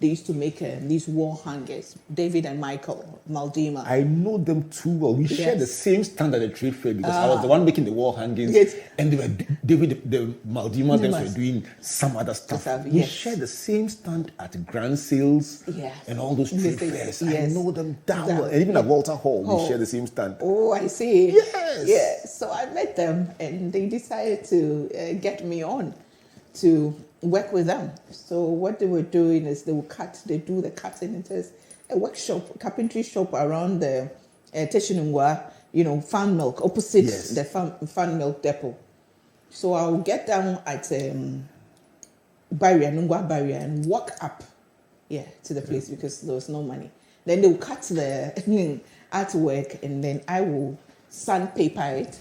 They used to make these wall hangers, David and Michael Maldima. I know them too well. We shared the same stand at the Trade Fair because I was the one making the wall hangings. Yes. And they were David, the Maldima, them were doing some other stuff. We shared the same stand at Grand Sales and all those trade fairs. I know them down well. And even at Walter Hall, we shared the same stand. Oh, I see. Yes. Yeah. So I met them and they decided to get me on to work with them. So what they were doing is they do the cutting. It is a workshop, carpentry shop around the Teshinungwa, Farm Milk, opposite the farm Milk depot. So I'll get down at Nungwa barrier and walk up to the place because there was no money. Then they will cut the artwork and then I will sandpaper it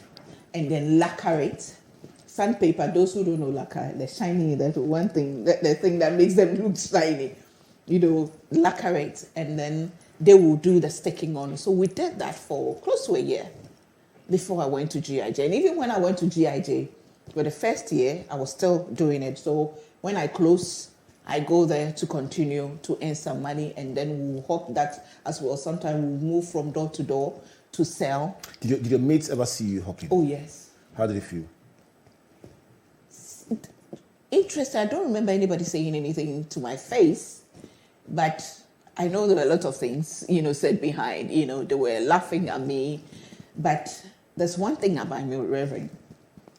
and then lacquer it. Sandpaper, those who don't know lacquer, the shiny, that one thing, the thing that makes them look shiny, lacquer it, and then they will do the sticking on. So we did that for close to a year before I went to GIJ. And even when I went to GIJ, for the first year, I was still doing it. So when I close, I go there to continue to earn some money, and then we'll hawk that as well. Sometimes we'll move from door to door to sell. Did your mates ever see you hawking? Oh, yes. How did it feel? Interesting. I don't remember anybody saying anything to my face, but I know there were a lot of things, said behind. They were laughing at me. But there's one thing about me, Reverend.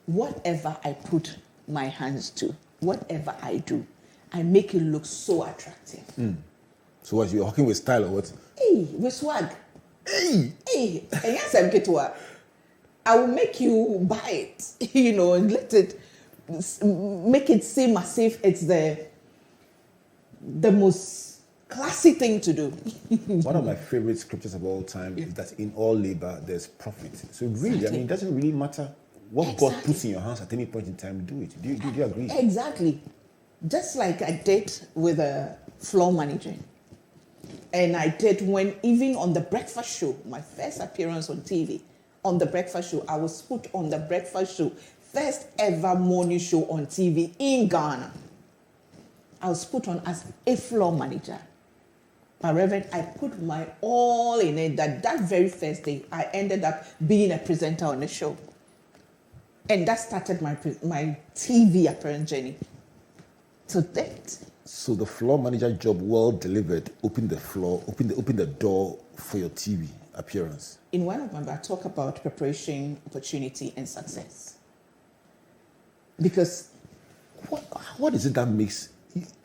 Whatever I put my hands to, whatever I do, I make it look so attractive. So what, you're hawking with style or what? Hey, with swag. Hey! And yes, I'm get to work. I will make you buy it, and let it, make it seem as if it's the most classy thing to do. One of my favorite scriptures of all time is that in all labor there's profit. So really, it doesn't really matter what God puts in your hands at any point in time, do it. Do you agree? Exactly. Just like I did with a floor managing. And I did even on the breakfast show, my first appearance on TV, on the breakfast show, I was put on the breakfast show, first ever morning show on TV in Ghana. I was put on as a floor manager. But Reverend, I put my all in it that very first day, I ended up being a presenter on the show. And that started my TV appearance journey to that. So the floor manager job, well delivered, opened the door for your TV appearance. In one of my, I talk about preparation, opportunity, and success. Because what is it that makes?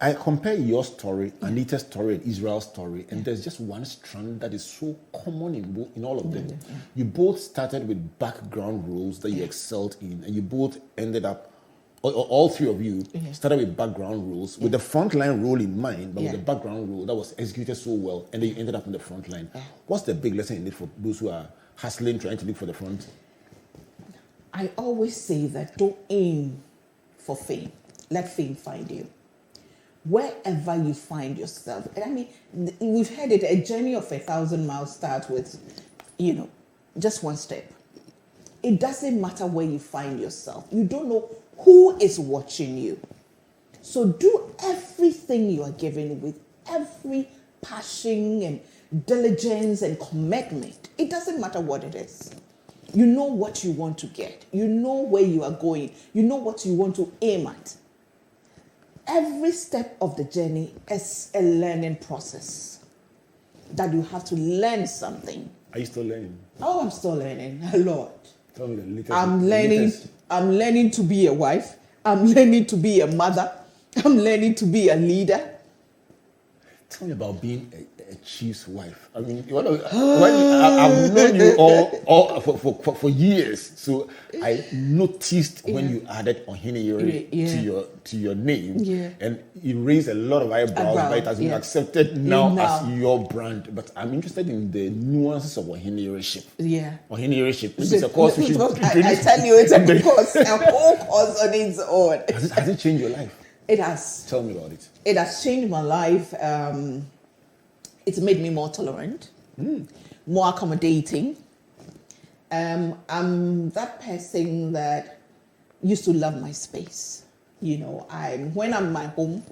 I compare your story, Anita's story, and Israel's story, and there's just one strand that is so common in all of them. Yeah. You both started with background roles that you excelled in, and you both ended up, all three of you started with background roles, with the frontline role in mind, but with the background role that was executed so well, and then you ended up in the front line. What's the big lesson in it for those who are hustling, trying to look for the front? I always say that don't aim for fame. Let fame find you. Wherever you find yourself. And I mean, we've heard it, a journey of 1,000 miles starts with, just one step. It doesn't matter where you find yourself. You don't know who is watching you. So do everything you are given with every passion and diligence and commitment. It doesn't matter what it is. You know what you want to get. You know where you are going. You know what you want to aim at. Every step of the journey is a learning process that you have to learn something. Are you still learning? Oh, I'm still learning a lot. Tell me the latest. I'm learning to be a wife. I'm learning to be a mother. I'm learning to be a leader. Tell me about being a chief's wife. I mean, I've known you all for years, so I noticed when you added Oheneyere to your name, and it raised a lot of eyebrows. But it has been accepted now as your brand. But I'm interested in the nuances of Oheneyereship. Yeah, Oheneyereship. It's a course. I tell you, it's a course, a whole course on its own. Has it changed your life? It has. Tell me about it. It has changed my life. It's made me more tolerant, more accommodating. I'm that person that used to love my space. When I'm in my home,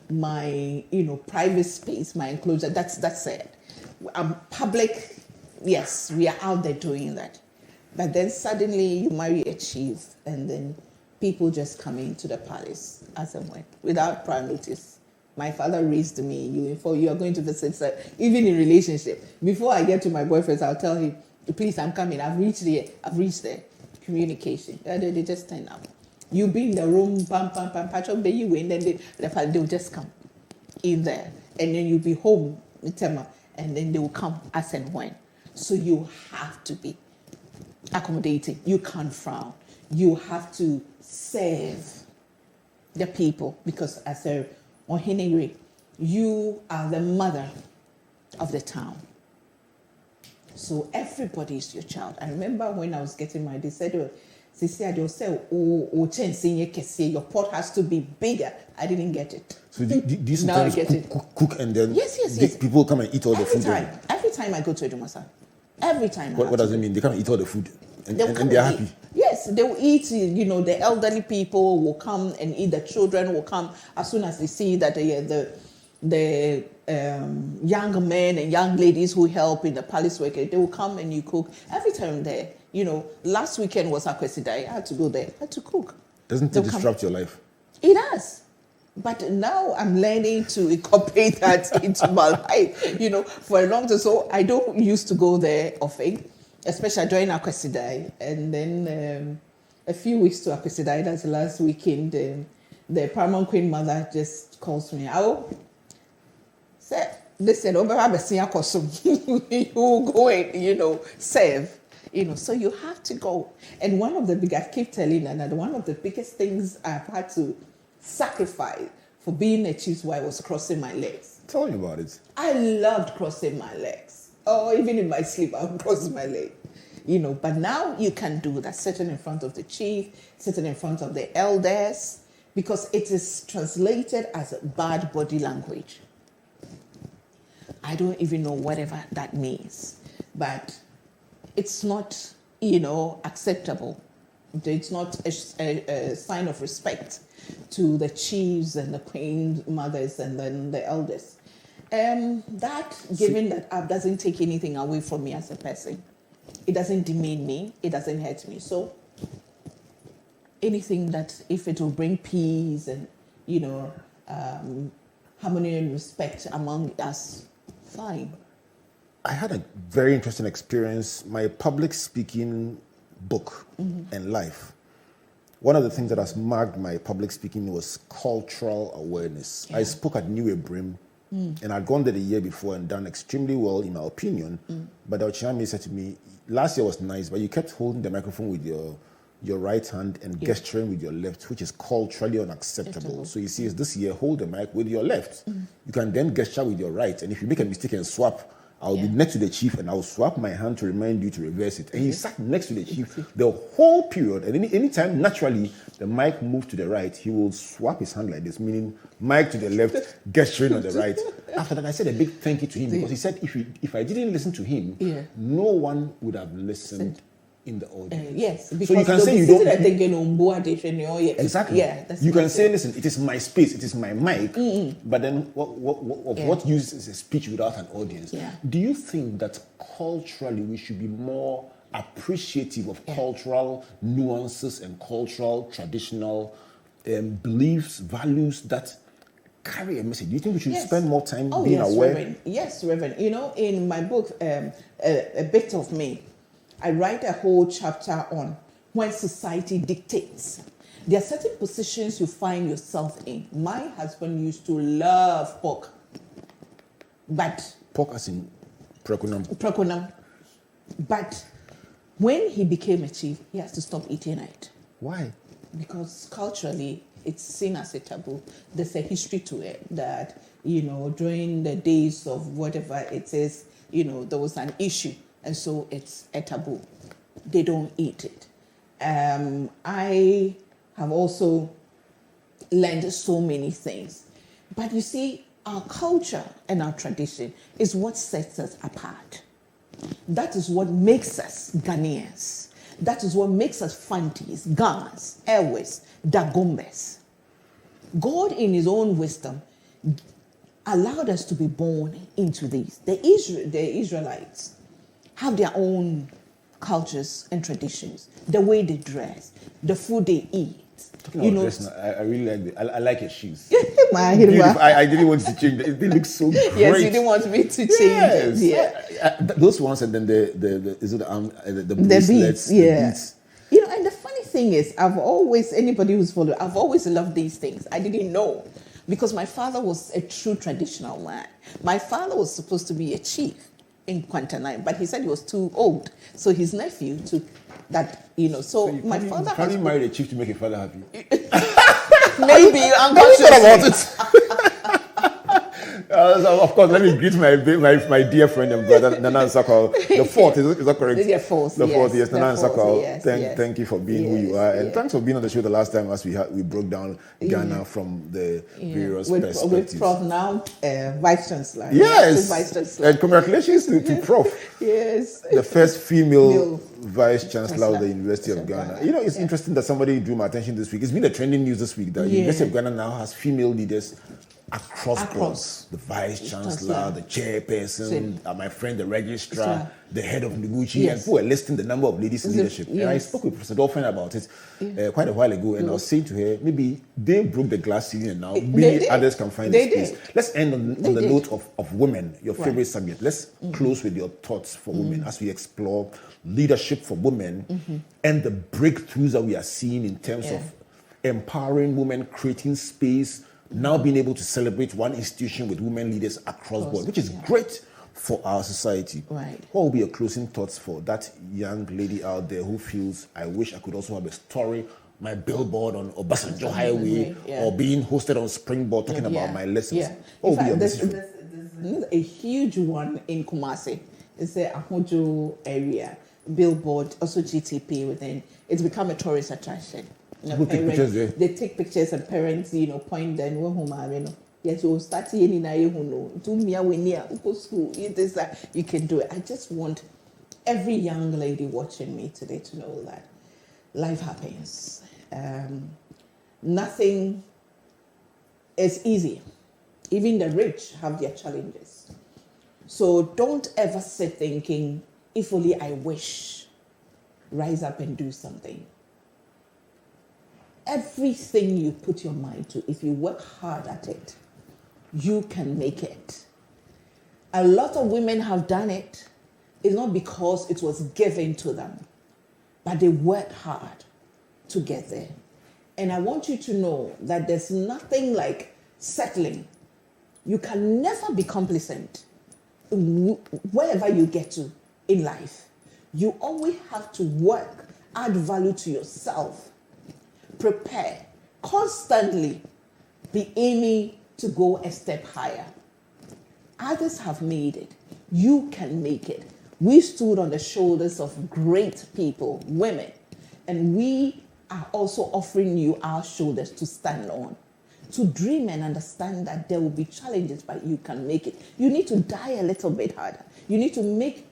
my private space, my enclosure. That's it. I'm public. Yes, we are out there doing that. But then suddenly you marry a chief, and then people just come into the palace as and when, without prior notice. My father raised me, you are going to visit, so even in relationship. Before I get to my boyfriends, I'll tell him, please, I'm coming, I've reached there. Communication. They just turn up. You be in the room, patch up, you in, then they'll just come in there. And then you'll be home, and then they will come as and when. So you have to be accommodating. You can't frown. You have to serve the people, because as a Oheneyere, you are the mother of the town. So everybody is your child. I remember when I was getting married, they said, your pot has to be bigger. I didn't get it. So you sometimes cook and then yes. people come and eat all the food? Every time I go to Edumasa. Every time. What does it mean? They come and eat all the food and they're happy? Yes, they will eat, the elderly people will come and eat, the children will come as soon as they see that the young men and young ladies who help in the palace work, they will come and you cook. Every time there, last weekend was Akwesidae. I had to go there. I had to cook. Doesn't it disrupt your life? It does. But now I'm learning to incorporate that into my life, for a long time. So I don't used to go there often, especially during Akwesidae. And then a few weeks to Akwesidae, that's the last weekend, the Paramount Queen mother just calls me. They said, you go and, serve. So you have to go. And one of the I keep telling Nana, one of the biggest things I've had to sacrifice for being a chief's wife was crossing my legs. Tell me about it. I loved crossing my legs. Oh, even in my sleep, I would cross my leg. But now you can do that, sitting in front of the chief, sitting in front of the elders, because it is translated as bad body language. I don't even know whatever that means, but it's not, acceptable. It's not a sign of respect to the chiefs and the queen mothers and then the elders. Giving that up doesn't take anything away from me as a person. It doesn't demean me. It doesn't hurt me. So anything that, if it will bring peace and, harmony and respect among us, fine. I had a very interesting experience. My public speaking book and life. One of the things that has marked my public speaking was cultural awareness. Yeah. I spoke at New Ebrim, and I'd gone there the year before and done extremely well, in my opinion. But the Ochami said to me, last year was nice, but you kept holding the microphone with your right hand and gesturing with your left, which is culturally unacceptable. So he says, this year, hold the mic with your left. You can then gesture with your right, and if you make a mistake and swap, I'll be next to the chief and I'll swap my hand to remind you to reverse it. And he sat next to the chief the whole period. And anytime, naturally, the mic moved to the right, he will swap his hand like this, meaning mic to the left, gesturing on the right. After that, I said a big thank you to him because he said if I didn't listen to him, no one would have listened in the audience. Yes, because so you can say you don't. Exactly. Yeah, you can say, listen, it is my space, it is my mic. But then, what use is a speech without an audience? Yeah. Do you think that culturally we should be more appreciative of cultural nuances and cultural traditional beliefs, values that carry a message? Do you think we should spend more time being aware? Reverend. Yes, Reverend. You know, in my book, A Bit of Me, I write a whole chapter on when society dictates. There are certain positions you find yourself in. My husband used to love pork, but... Pork as in preconam. Preconam. But when he became a chief, he has to stop eating it. Why? Because culturally, it's seen as a taboo. There's a history to it that, you know, during the days of whatever it is, you know, there was an issue. And so it's a taboo. They don't eat it. I have also learned so many things. But you see, our culture and our tradition is what sets us apart. That is what makes us Ghanaians. That is what makes us Fantis, Gamas, Airways, Dagombes. God, in his own wisdom, allowed us to be born into these. The Israelites have their own cultures and traditions, the way they dress, the food they eat. Talking about dress now, I really like it. I like your shoes. I didn't want to change it. They look so great. Yes, you didn't want me to change it. Yeah. Those ones, and then the bracelets, beads, the beads. You know, and the funny thing is, I've always loved these things. I didn't know, because my father was a true traditional man. My father was supposed to be a chief in Quantanine, but he said he was too old. So his nephew took that, you know. So my father probably married a chief to make your father happy. Maybe unconsciously. Of course, let me greet my dear friend and brother Nana Nsakal. The fourth, is that correct? The fourth, yes, Nana Nsakal. Yes, thank you for being who you are, and thanks for being on the show the last time as we broke down Ghana from the various perspectives. With Prof now, Vice Chancellor. Yes, Vice Chancellor. And congratulations to Prof. Yes, the first female Vice Chancellor of the University of Ghana. You know, it's interesting that somebody drew my attention this week. It's been the trending news this week that the University of Ghana now has female leaders across the Vice Chancellor, the chairperson, my friend, the registrar, the head of Noguchi, and who are listing the number of ladies in leadership. And I spoke with Professor Dolphin about it quite a while ago, and I was saying to her, maybe they broke the glass ceiling and now many others can find the space. Let's end on the note of women, your favorite subject. Let's close with your thoughts for women as we explore leadership for women and the breakthroughs that we are seeing in terms of empowering women, creating space, now being able to celebrate one institution with women leaders across board, which is great for our society. Right. What will be your closing thoughts for that young lady out there who feels, I wish I could also have a story, my billboard on Obasanjo Highway, or being hosted on Springboard talking about my lessons? What will be your message? There's a huge one in Kumasi. It's the Ahojo area. Billboard, also GTP within. It's become a tourist attraction. Who take pictures there? They take pictures and parents, you know, point them where home are, you know. Yes, you start any na you know. Do me when near school. It is that you can do it. I just want every young lady watching me today to know that life happens. Nothing is easy. Even the rich have their challenges. So don't ever sit thinking, if only I wish. Rise up and do something. Everything you put your mind to, if you work hard at it, you can make it. A lot of women have done it. It's not because it was given to them, but they worked hard to get there. And I want you to know that there's nothing like settling. You can never be complacent wherever you get to in life. You always have to work, add value to yourself. Prepare, constantly be aiming to go a step higher. Others have made it. You can make it. We stood on the shoulders of great people, women, and we are also offering you our shoulders to stand on, to dream and understand that there will be challenges, but you can make it. You need to die a little bit harder. You need to make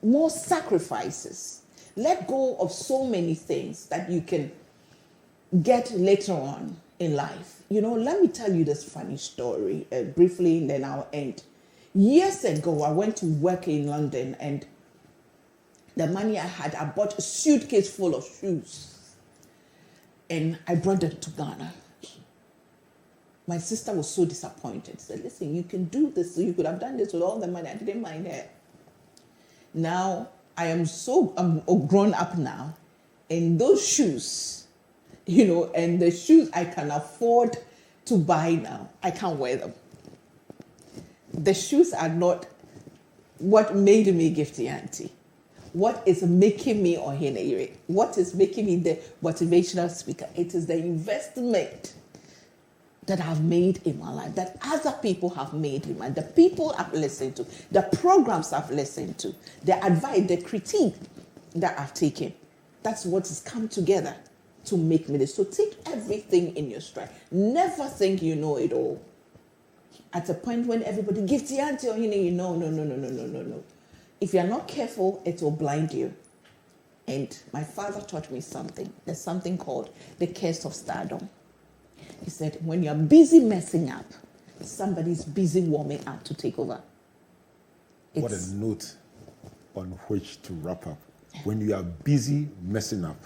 more sacrifices. Let go of so many things that you can get later on in life. You know, let me tell you this funny story briefly, and then I'll end. Years ago, I went to work in London, and the money I had, I bought a suitcase full of shoes, and I brought them to Ghana. My sister was so disappointed. Said, listen, you can do this. You could have done this with all the money. I didn't mind her. Now, I'm grown up now, and those shoes, you know, and the shoes I can afford to buy now, I can't wear them. The shoes are not what made me Gifty Anti. What is making me Oheneyere? What is making me the motivational speaker? It is the investment that I've made in my life, that other people have made in my life, the people I've listened to, the programs I've listened to, the advice, the critique that I've taken. That's what has come together to make me this. So take everything in your stride. Never think you know it all. At a point when everybody Gifty Anti or no. If you're not careful, it will blind you. And my father taught me something. There's something called the curse of stardom. He said, when you're busy messing up, somebody's busy warming up to take over. What a note on which to wrap up. When you are busy messing up,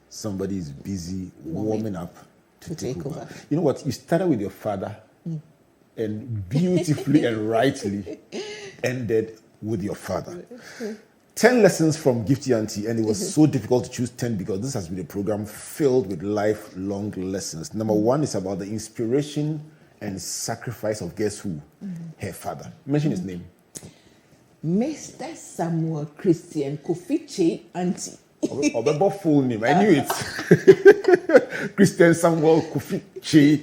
somebody is busy warming up to take over. You know what? You started with your father and beautifully and rightly ended with your father. 10 lessons from Gifty Anti, and it was so difficult to choose 10 because this has been a program filled with lifelong lessons. Number one is about the inspiration and sacrifice of guess who? Her father. Mention his name. Mr. Samuel Christian Kofi Anti. Full name. I knew it. Christian Samuel Kofi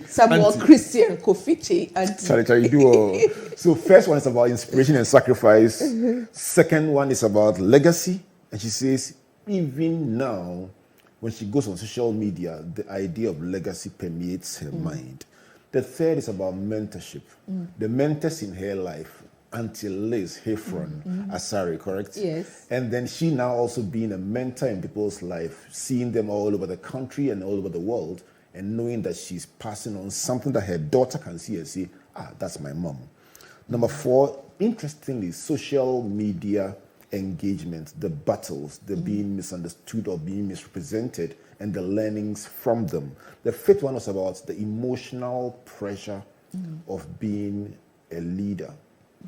Samuel Christian Kofi Anti. So first one is about inspiration and sacrifice. Second one is about legacy. And she says, even now, when she goes on social media, the idea of legacy permeates her mind. The third is about mentorship. The mentors in her life, until Liz Heffron Asari, correct? Yes. And then she now also being a mentor in people's life, seeing them all over the country and all over the world, and knowing that she's passing on something that her daughter can see and say, that's my mom. Number four, interestingly, social media engagement, the battles, the being misunderstood or being misrepresented, and the learnings from them. The fifth one was about the emotional pressure of being a leader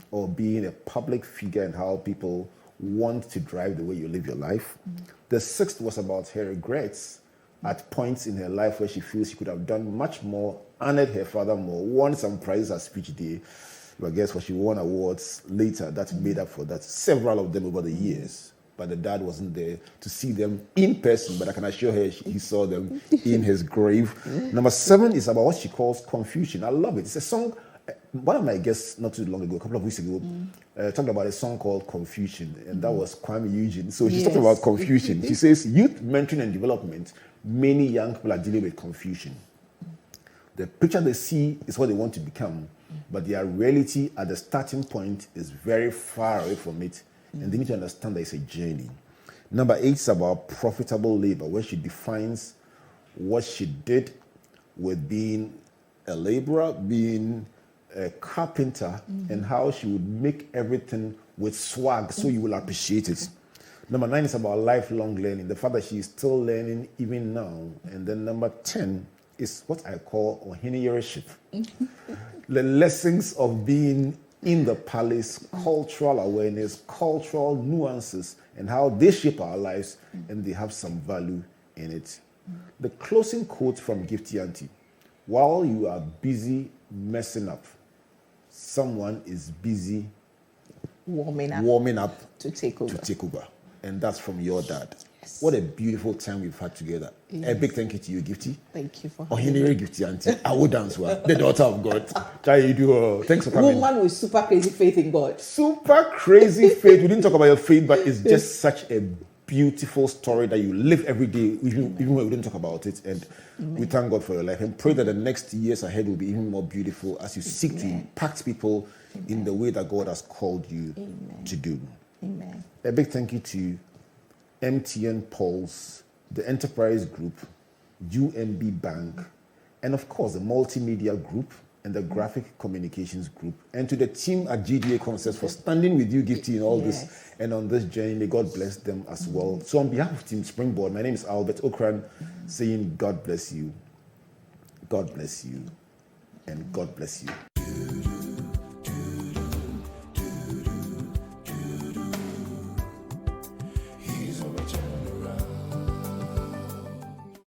or being a public figure and how people want to drive the way you live your life. The sixth was about her regrets at points in her life where she feels she could have done much more, honored her father more, won some prizes at speech day. But guess what? She won awards later that made up for that. Several of them over the years. But the dad wasn't there to see them in person, but I can assure her he saw them in his grave. Number 7 is about what she calls confusion. I love it. It's a song. One of my guests not too long ago, a couple of weeks ago, talked about a song called Confusion, and that was Kuami Eugene. So she's talking about confusion. She says, youth mentoring and development, many young people are dealing with confusion. The picture they see is what they want to become, but their reality at the starting point is very far away from it, and they need to understand that it's a journey. Number 8 is about profitable labor, where she defines what she did with being a laborer, being a carpenter, and how she would make everything with swag so you will appreciate it. Number 9 is about lifelong learning, the fact that she is still learning even now. And then number 10 is what I call Oheneyereship. The lessons of being in the palace, cultural awareness, cultural nuances, and how they shape our lives, and they have some value in it. The closing quote from Gifty Anti: while you are busy messing up, someone is busy warming up warming up to take over. And that's from your dad. Yes. What a beautiful time we've had together. Yes. A big thank you to you, Gifty. Thank you for having me. Oheneyere Gifty Anti. I will dance well. The daughter of God. Try you do. Thanks for coming. Woman with super crazy faith in God. Super crazy faith. We didn't talk about your faith, but it's just such a beautiful story that you live every day, even when we didn't talk about it. And we thank God for your life and pray that the next years ahead will be even more beautiful as you seek to impact people in the way that God has called you to do. Amen. A big thank you to MTN Pulse, the Enterprise Group, UMB Bank, and of course the Multimedia Group and the Graphic Communications Group, and to the team at GDA Concepts for standing with you, Gifty, in all this and on this journey. May God bless them as well. So on behalf of Team Springboard, my name is Albert Ocran, saying God bless you, God bless you, and God bless you.